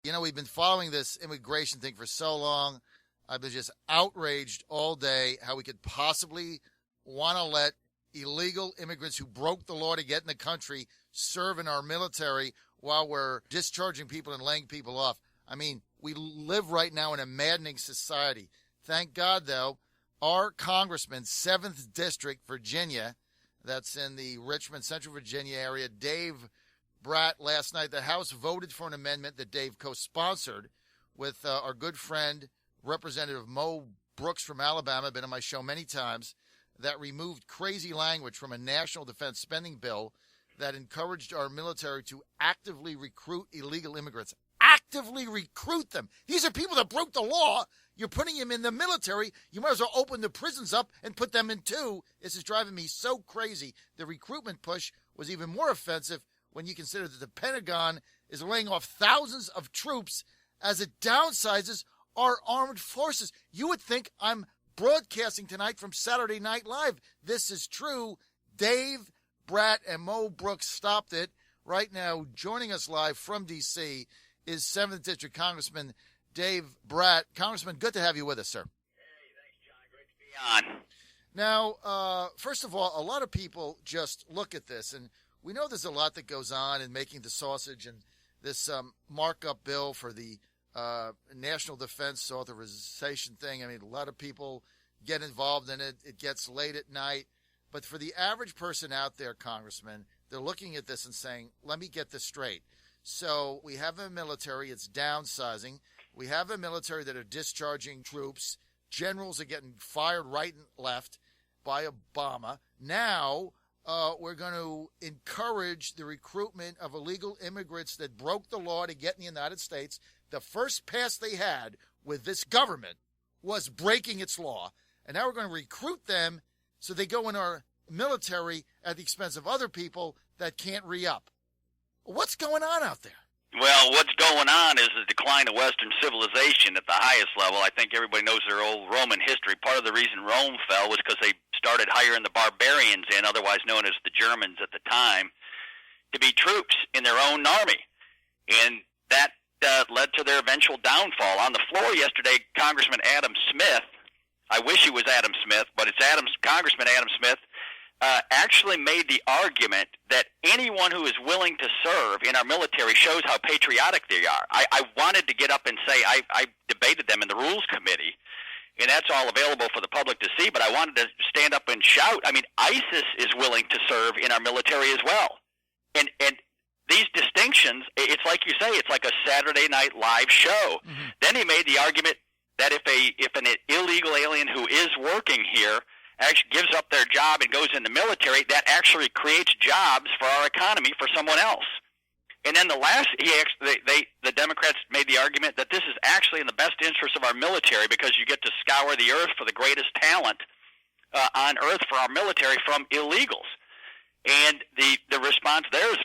You know, we've been following this immigration thing for so long. I've been just outraged all day how we could possibly want to let illegal immigrants who broke the law to get in the country serve in our military while we're discharging people and laying people off. I mean, we live right now in a maddening society. Thank God, though, our congressman, 7th District, Virginia, that's in the Richmond, Central Virginia area, Dave Brat, last night, the House voted for an amendment that Dave co-sponsored with our good friend, Representative Mo Brooks from Alabama, been on my show many times, that removed crazy language from a national defense spending bill that encouraged our military to actively recruit illegal immigrants. Actively recruit them. These are people that broke the law. You're putting them in the military. You might as well open the prisons up and put them in too. This is driving me so crazy. The recruitment push was even more offensive when you consider that the Pentagon is laying off thousands of troops as it downsizes our armed forces. You would think I'm broadcasting tonight from Saturday Night Live. This is true. Dave Brat and Mo Brooks stopped it. Right now, joining us live from D.C. is 7th District Congressman Dave Brat. Congressman, good to have you with us, sir. Hey, thanks, John. Great to be on. Now, first of all, a lot of people just look at this, and we know there's a lot that goes on in making the sausage and this markup bill for the National Defense Authorization thing. I mean, a lot of people get involved in it. It gets late at night. But for the average person out there, Congressman, they're looking at this and saying, let me get this straight. So we have a military, it's downsizing. We have a military that are discharging troops. Generals are getting fired right and left by Obama. Now we're going to encourage the recruitment of illegal immigrants that broke the law to get in the United States. The first pass they had with this government was breaking its law. And now we're going to recruit them so they go in our military at the expense of other people that can't re-up. What's going on out there? Well, what's going on is the decline of Western civilization at the highest level. I think everybody knows their old Roman history. Part of the reason Rome fell was because they started hiring the barbarians in, otherwise known as the Germans at the time, to be troops in their own army. And that led to their eventual downfall. On the floor yesterday, Congressman Adam Smith, I wish he was Adam Smith, but it's Congressman Adam Smith, actually made the argument that anyone who is willing to serve in our military shows how patriotic they are. I wanted to get up and say, I debated them in the Rules Committee, and that's all available for the public to see, but I wanted to stand up and shout. I mean, ISIS is willing to serve in our military as well. And these distinctions, it's like you say, it's like a Saturday Night Live show. Mm-hmm. Then he made the argument that if an illegal alien who is working here actually gives up their job and goes in the military, that actually creates jobs for our economy for someone else. And then the Democrats made the argument that this is actually in the best interest of our military because you get to scour the earth for the greatest talent on earth for our military from illegals. And the response there is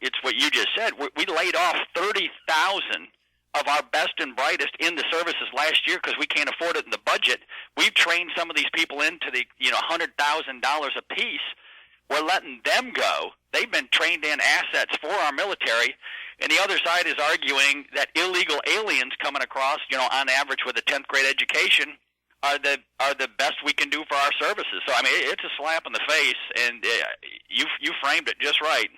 it's what you just said. We laid off 30,000 of our best and brightest in the services last year because we can't afford it in the budget. We've trained some of these people into the $100,000 a piece. We're letting them go. They've been trained in assets for our military, and the other side is arguing that illegal aliens coming across, on average with a 10th grade education, are the best we can do for our services. So I mean, it's a slap in the face, and you framed it just right.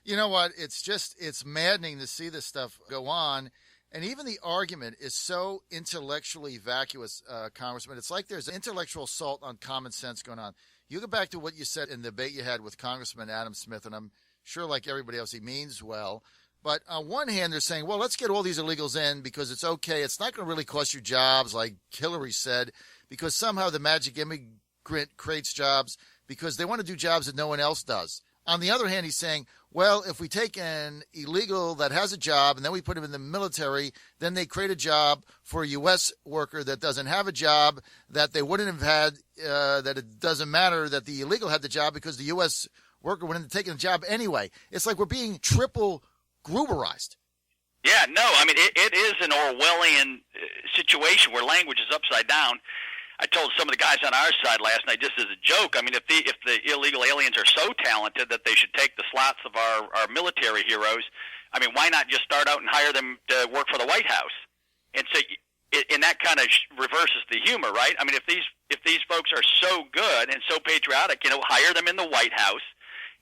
You know what? It's maddening to see this stuff go on. And even the argument is so intellectually vacuous, Congressman. It's like there's intellectual assault on common sense going on. You go back to what you said in the debate you had with Congressman Adam Smith, and I'm sure like everybody else, he means well. But on one hand, they're saying, well, let's get all these illegals in because it's okay. It's not going to really cost you jobs, like Hillary said, because somehow the magic immigrant creates jobs because they want to do jobs that no one else does. On the other hand, he's saying, well, if we take an illegal that has a job and then we put him in the military, then they create a job for a U.S. worker that doesn't have a job that they wouldn't have had, that it doesn't matter that the illegal had the job because the U.S. worker wouldn't have taken the job anyway. It's like we're being triple Gruberized. Yeah, no, I mean, it is an Orwellian situation where language is upside down. I told some of the guys on our side last night, just as a joke, I mean, if the illegal aliens are so talented that they should take the slots of our military heroes, I mean, why not just start out and hire them to work for the White House? And so, and that kind of reverses the humor, right? I mean, if these folks are so good and so patriotic, hire them in the White House,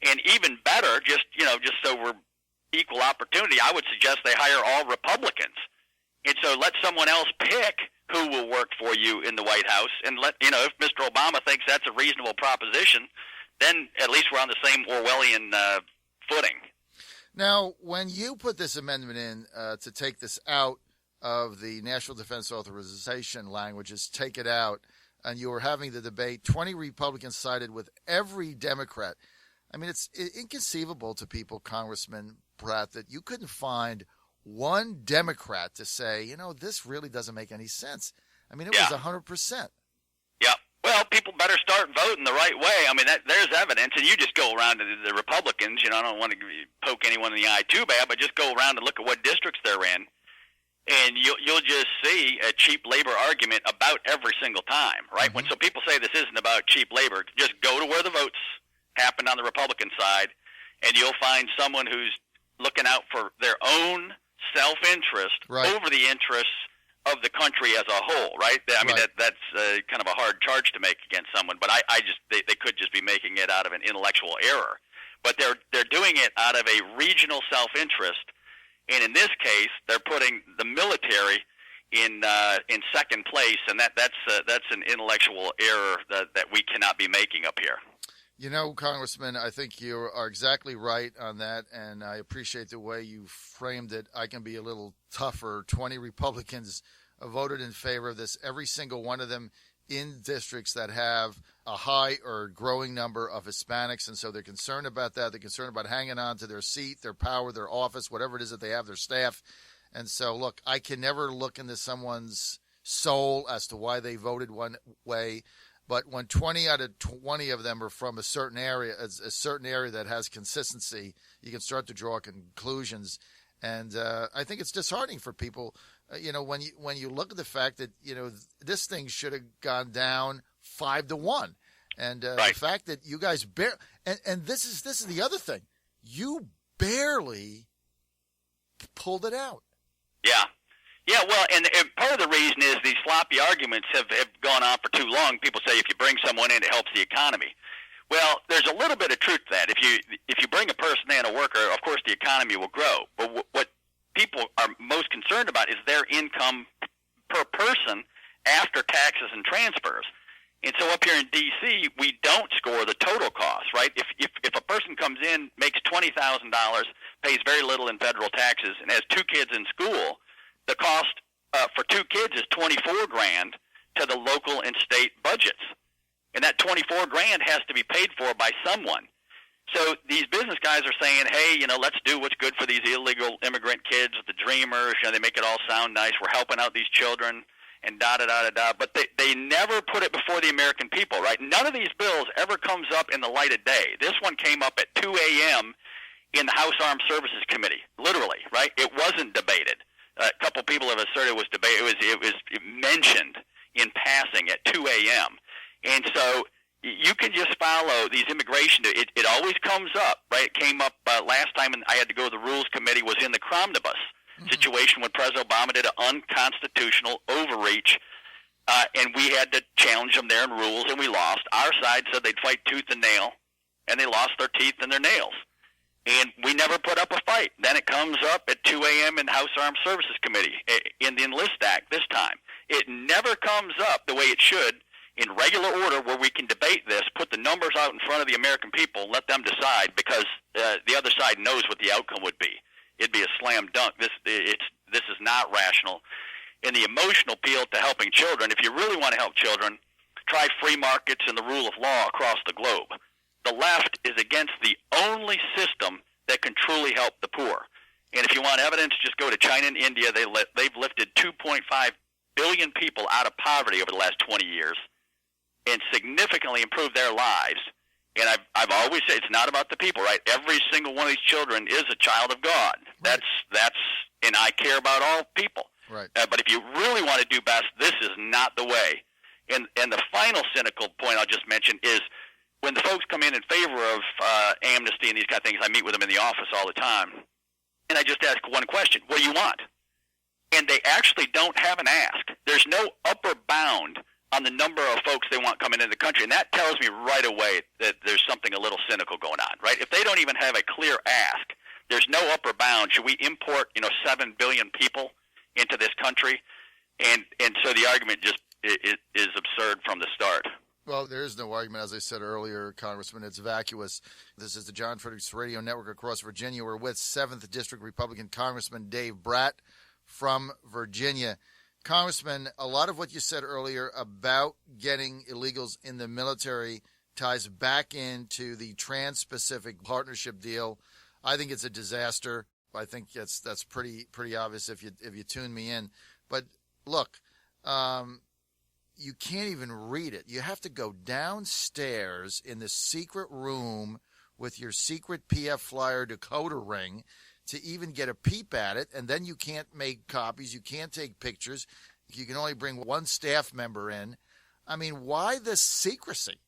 and even better, just so we're equal opportunity, I would suggest they hire all Republicans, and so let someone else pick who will work for you in the White House, and if Mr. Obama thinks that's a reasonable proposition, then at least we're on the same Orwellian footing. Now, when you put this amendment in to take this out of the National Defense Authorization languages, take it out, and you were having the debate, 20 Republicans sided with every Democrat. I mean, it's inconceivable to people, Congressman Brat, that you couldn't find one Democrat to say, this really doesn't make any sense. I mean, it was 100%. Yeah. Well, people better start voting the right way. I mean, there's evidence, and you just go around to the Republicans. I don't want to poke anyone in the eye too bad, but just go around and look at what districts they're in, and you'll just see a cheap labor argument about every single time, right? Mm-hmm. So people say this isn't about cheap labor, just go to where the votes happen on the Republican side, and you'll find someone who's looking out for their own self-interest over the interests of the country as a whole, right? I mean, that's kind of a hard charge to make against someone, but they could just be making it out of an intellectual error. But they're doing it out of a regional self-interest, and in this case, they're putting the military in second place, and that's an intellectual error that we cannot be making up here. Congressman, I think you are exactly right on that, and I appreciate the way you framed it. I can be a little tougher. 20 Republicans voted in favor of this, every single one of them in districts that have a high or growing number of Hispanics, and so they're concerned about that. They're concerned about hanging on to their seat, their power, their office, whatever it is that they have, their staff. And so, look, I can never look into someone's soul as to why they voted one way. But when 20 out of 20 of them are from a certain area that has consistency, you can start to draw conclusions. And I think it's disheartening for people, when you look at the fact that, this thing should have gone down 5-1. And the fact that you guys and this is the other thing, you barely pulled it out. Yeah. Yeah, well, and part of the reason is these sloppy arguments have gone on for too long. People say if you bring someone in, it helps the economy. Well, there's a little bit of truth to that. If you bring a person in, a worker, of course the economy will grow. But what people are most concerned about is their income per person after taxes and transfers. And so up here in D.C., we don't score the total cost, right? If a person comes in, makes $20,000, pays very little in federal taxes, and has 2 kids in school, the cost for 2 kids is $24,000 to the local and state budgets, and that $24,000 has to be paid for by someone. So these business guys are saying, "Hey, let's do what's good for these illegal immigrant kids, the dreamers. They make it all sound nice. We're helping out these children, and da da da da da." But they never put it before the American people, right? None of these bills ever comes up in the light of day. This one came up at 2 a.m. in the House Armed Services Committee, literally, right? It wasn't debated. A couple people have asserted it was debated. It was mentioned in passing at 2 a.m. And so you can just follow these immigration. It always comes up, right? It came up last time, and I had to go to the Rules Committee, was in the Cromnibus situation when President Obama did an unconstitutional overreach, and we had to challenge them there in rules, and we lost. Our side said they'd fight tooth and nail, and they lost their teeth and their nails. And we never put up a fight. Then it comes up at 2 a.m. in the House Armed Services Committee in the Enlist Act this time. It never comes up the way it should in regular order where we can debate this, put the numbers out in front of the American people, let them decide, because the other side knows what the outcome would be. It'd be a slam dunk. This is not rational. And the emotional appeal to helping children, if you really want to help children, try free markets and the rule of law across the globe. The left is against the only system that can truly help the poor. And if you want evidence, just go to China and India. They've lifted 2.5 billion people out of poverty over the last 20 years and significantly improved their lives. And I've always said it's not about the people, right? Every single one of these children is a child of God. Right. That's and I care about all people. Right. But if you really want to do best, this is not the way. And the final cynical point I'll just mention is when the folks come in favor of amnesty and these kind of things, I meet with them in the office all the time. and I just ask one question: what do you want? And they actually don't have an ask. There's no upper bound on the number of folks they want coming into the country, and that tells me right away that there's something a little cynical going on, right? If they don't even have a clear ask, there's no upper bound. Should we import, 7 billion people into this country? And so the argument just is absurd from the start. Well, there is no argument, as I said earlier, Congressman. It's vacuous. This is the John Fredericks Radio Network across Virginia. We're with 7th District Republican Congressman Dave Brat from Virginia. Congressman, a lot of what you said earlier about getting illegals in the military ties back into the Trans-Pacific Partnership deal. I think it's a disaster. I think that's pretty obvious if you tune me in. But look, you can't even read it. You have to go downstairs in the secret room with your secret PF Flyer decoder ring to even get a peep at it, and then you can't make copies. You can't take pictures. You can only bring one staff member in. I mean, why this secrecy?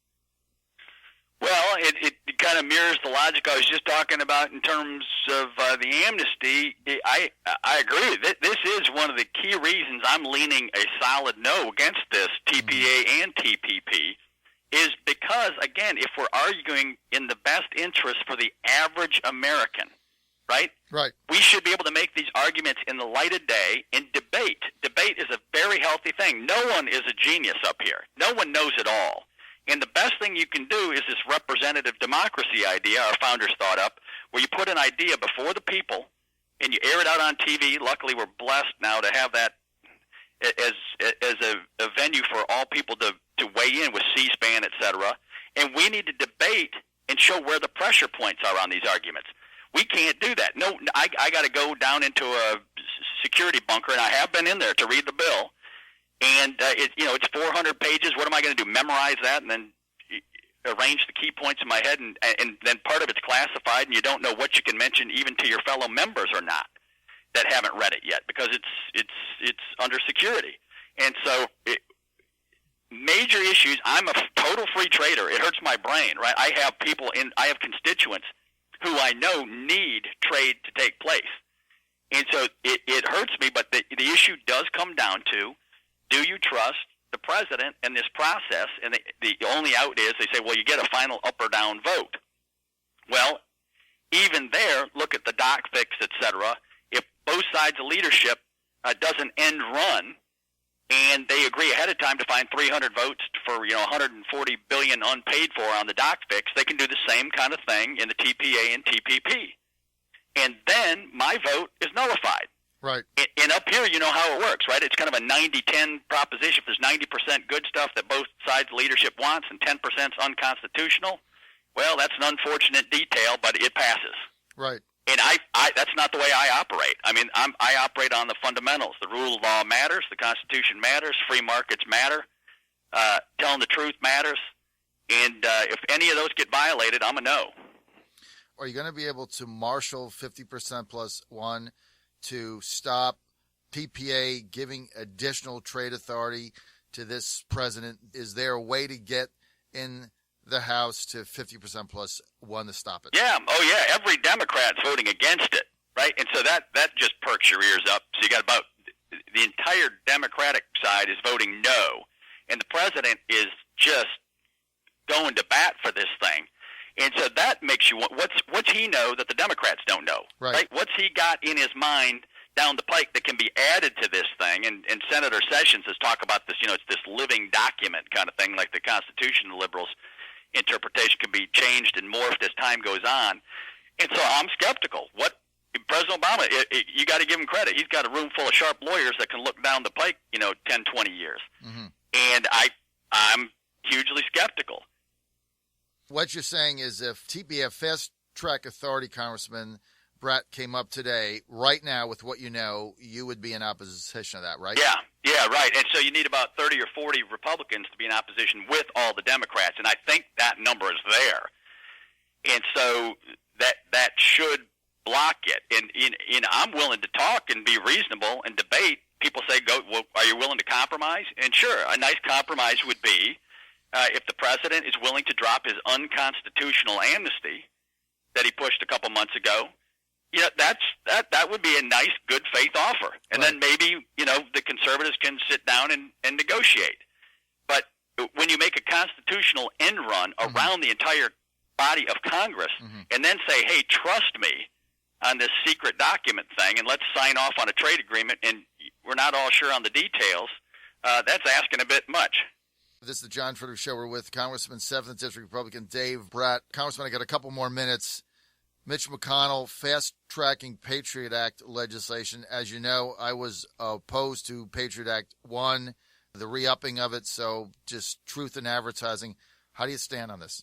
Well, it kind of mirrors the logic I was just talking about in terms of the amnesty. I agree. This is one of the key reasons I'm leaning a solid no against this TPA and TPP, is because, again, if we're arguing in the best interest for the average American, right? Right. We should be able to make these arguments in the light of day and debate. Debate is a very healthy thing. No one is a genius up here. No one knows it all. And the best thing you can do is this representative democracy idea our founders thought up, where you put an idea before the people and you air it out on TV. Luckily, we're blessed now to have that as a venue for all people to weigh in with C-SPAN, et cetera. And we need to debate and show where the pressure points are on these arguments. We can't do that. No, I got to go down into a security bunker, and I have been in there to read the bill. And it's 400 pages. What am I going to do? Memorize that and then arrange the key points in my head, and then part of it's classified, and you don't know what you can mention even to your fellow members or not that haven't read it yet because it's under security. And so major issues. I'm a total free trader. It hurts my brain, right? I have constituents who I know need trade to take place. And so it hurts me, but the issue does come down to, do you trust the president and this process? And the only out is they say, well, you get a final up or down vote. Well, even there, look at the doc fix, et cetera. If both sides of leadership doesn't end run, and they agree ahead of time to find 300 votes for 140 billion unpaid for on the doc fix, they can do the same kind of thing in the TPA and TPP. And then my vote is nullified. Right. And up here, you know how it works, right? It's kind of a 90-10 proposition. If there's 90% good stuff that both sides of leadership wants and 10% is unconstitutional, well, that's an unfortunate detail, but it passes. Right. And I that's not the way I operate. I mean, I operate on the fundamentals. The rule of law matters. The Constitution matters. Free markets matter. Telling the truth matters. And if any of those get violated, I'm a no. Are you going to be able to marshal 50% plus one to stop TPA giving additional trade authority to this president? Is there a way to get in the House to 50% plus one to stop it? Yeah. Oh, yeah. Every Democrat's voting against it, right? And so that just perks your ears up. So you got about the entire Democratic side is voting no, and the president is just going to bat for this thing. And so that makes you want, what's he know that the Democrats don't know, right? What's he got in his mind down the pike that can be added to this thing? And Senator Sessions has talked about this, it's this living document kind of thing, like the Constitution. The liberals' interpretation can be changed and morphed as time goes on. And so I'm skeptical. President Obama, you got to give him credit. He's got a room full of sharp lawyers that can look down the pike, 10, 20 years. Mm-hmm. And I'm hugely skeptical. What you're saying is if TPF Fast Track Authority Congressman Brat came up today, right now with what you know, you would be in opposition to that, right? Yeah, right. And so you need about 30 or 40 Republicans to be in opposition with all the Democrats, and I think that number is there. And so that should block it. And I'm willing to talk and be reasonable and debate. People say, well, are you willing to compromise? And sure, a nice compromise would be if the president is willing to drop his unconstitutional amnesty that he pushed a couple months ago, that would be a nice, good faith offer. And then maybe, the conservatives can sit down and negotiate. But when you make a constitutional end run around the entire body of Congress and then say, hey, trust me on this secret document thing and let's sign off on a trade agreement and we're not all sure on the details, that's asking a bit much. This is the John Fredericks Show. We're with Congressman 7th District Republican Dave Brat. Congressman, I got a couple more minutes. Mitch McConnell fast-tracking Patriot Act legislation. As you know, I was opposed to Patriot Act 1, the re-upping of it, so just truth in advertising. How do you stand on this?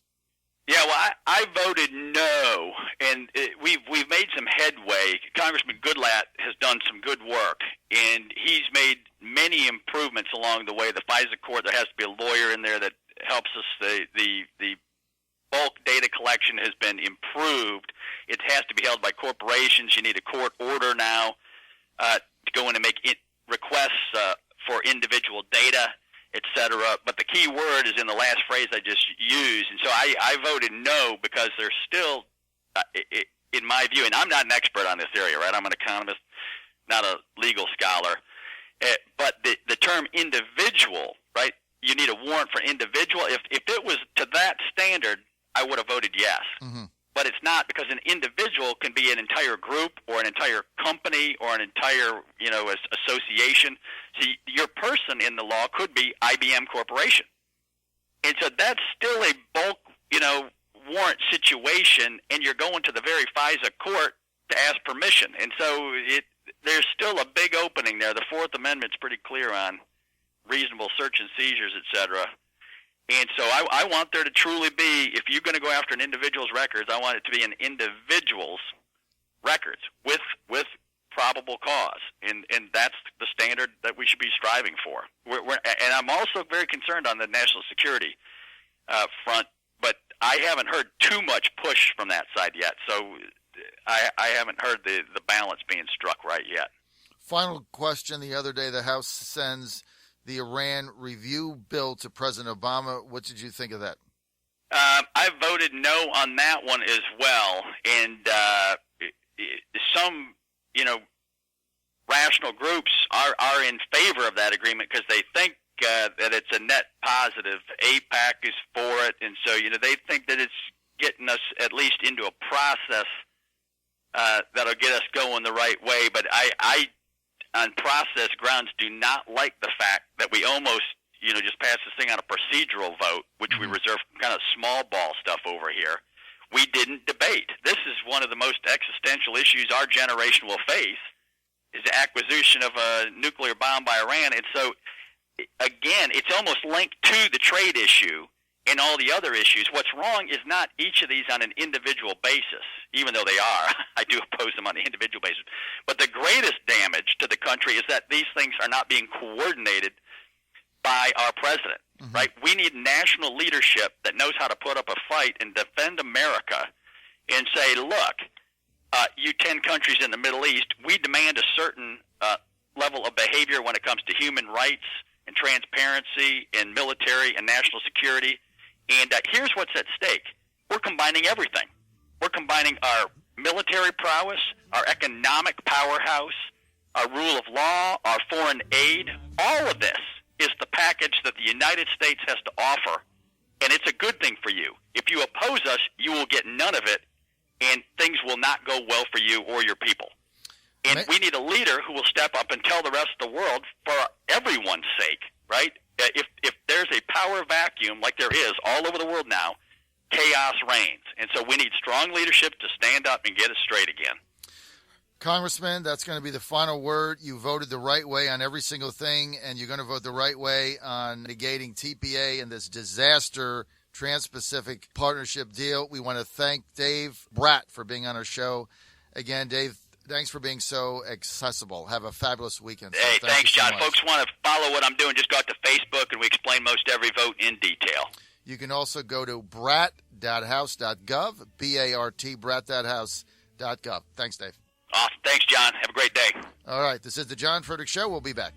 Yeah, well, I voted no, and we've made some headway. Congressman Goodlatte has done some good work, and he's made many improvements along the way. The FISA court, there has to be a lawyer in there that helps us. The bulk data collection has been improved. It has to be held by corporations. You need a court order now to go in and make requests for individual data, et cetera. But the key word is in the last phrase I just used. And so I voted no because there's still, in my view, and I'm not an expert on this area, right? I'm an economist, not a legal scholar. But the term individual, right? You need a warrant for individual. If it was to that standard, I would have voted yes. But it's not, because an individual can be an entire group or an entire company or an entire, association. So your person in the law could be IBM Corporation. And so that's still a bulk, warrant situation, and you're going to the very FISA court to ask permission. And so there's still a big opening there. The Fourth Amendment's pretty clear on reasonable search and seizures, et cetera. And so I want there to truly be, if you're going to go after an individual's records, I want it to be an individual's records with probable cause. And that's the standard that we should be striving for. And I'm also very concerned on the national security front, but I haven't heard too much push from that side yet. So I haven't heard the balance being struck right yet. Final question. The other day, the House sends the Iran review bill to President Obama. What did you think of that? I voted no on that one as well. And some, rational groups are in favor of that agreement because they think that it's a net positive. AIPAC is for it. And so, they think that it's getting us at least into a process that'll get us going the right way. But I on process grounds, do not like the fact that we almost, just passed this thing on a procedural vote, which we reserve kind of small ball stuff over here. We didn't debate. This is one of the most existential issues our generation will face, is the acquisition of a nuclear bomb by Iran. And so, again, it's almost linked to the trade issue and all the other issues. What's wrong is not each of these on an individual basis, even though they are. I do oppose them on an individual basis. But the greatest damage to the country is that these things are not being coordinated by our president, right? We need national leadership that knows how to put up a fight and defend America and say, look, you 10 countries in the Middle East, we demand a certain level of behavior when it comes to human rights and transparency and military and national security. And here's what's at stake. We're combining everything. We're combining our military prowess, our economic powerhouse, our rule of law, our foreign aid. All of this is the package that the United States has to offer, and it's a good thing for you. If you oppose us, you will get none of it, and things will not go well for you or your people. And we need a leader who will step up and tell the rest of the world, for everyone's sake, right? If there's a power vacuum like there is all over the world now, chaos reigns. And so we need strong leadership to stand up and get us straight again. Congressman, that's going to be the final word. You voted the right way on every single thing, and you're going to vote the right way on negating TPA and this disaster Trans-Pacific Partnership deal. We want to thank Dave Brat for being on our show. Again, Dave, thanks for being so accessible. Have a fabulous weekend. So hey, thanks, John. So folks want to follow what I'm doing, just go out to Facebook, and we explain most every vote in detail. You can also go to brat.house.gov, B-A-R-T, brat.house.gov. Thanks, Dave. Awesome. Thanks, John. Have a great day. All right. This is the John Fredericks Show. We'll be back.